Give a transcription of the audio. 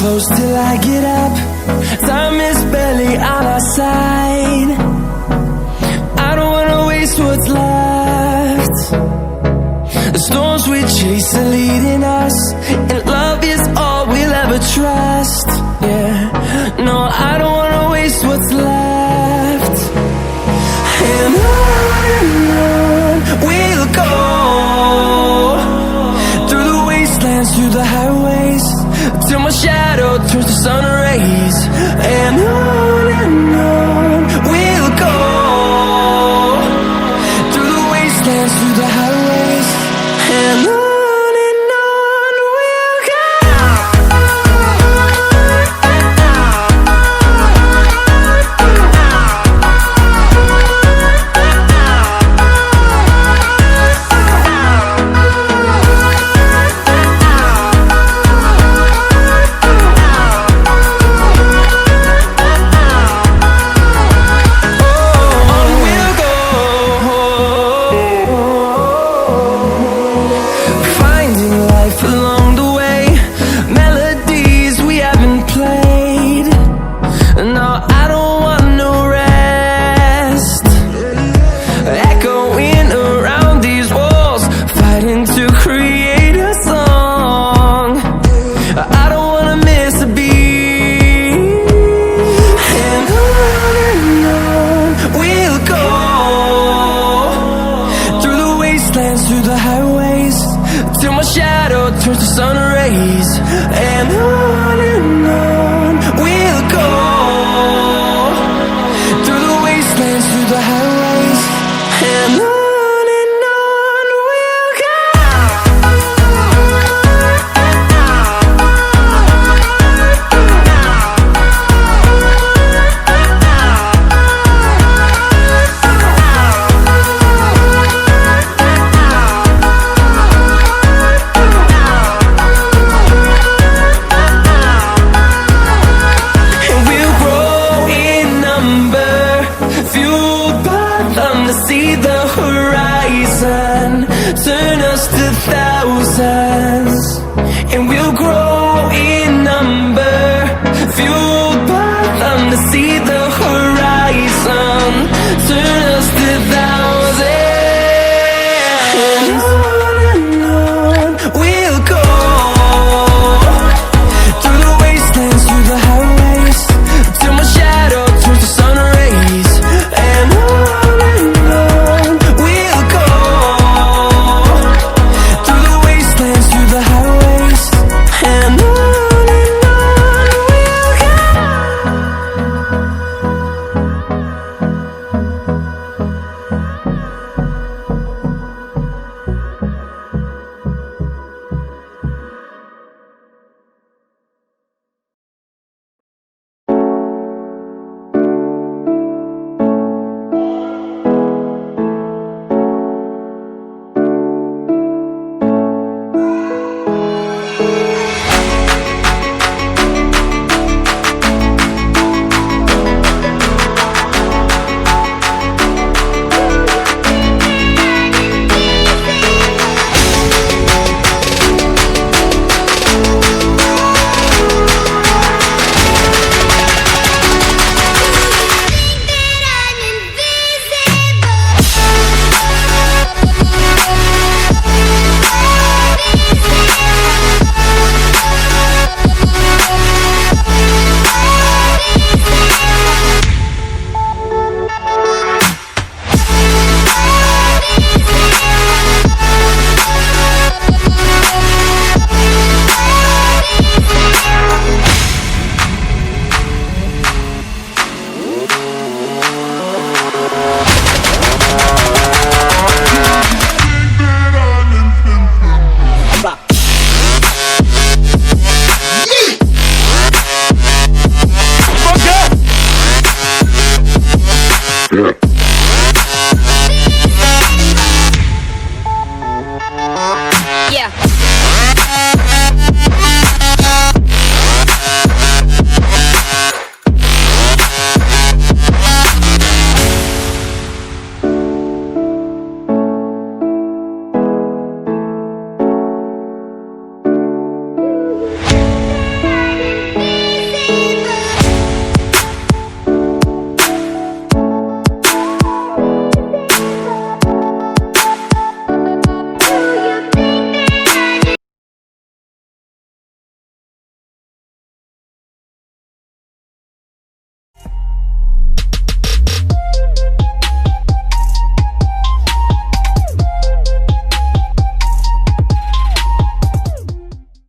close till I get up. Time is barely on our side. I don't wanna waste what's left. The storms we chase are leading us, and love is all we'll ever trust. Yeah, no, I don't wanna waste what's left. And on we'll go, through the wastelands, through the highways, till my shadow turns to sun rays. And on we'll go, through the wastelands, through the highways, and on we'll go. Through the highways, till my shadow turns to sun rays. And on we'll go.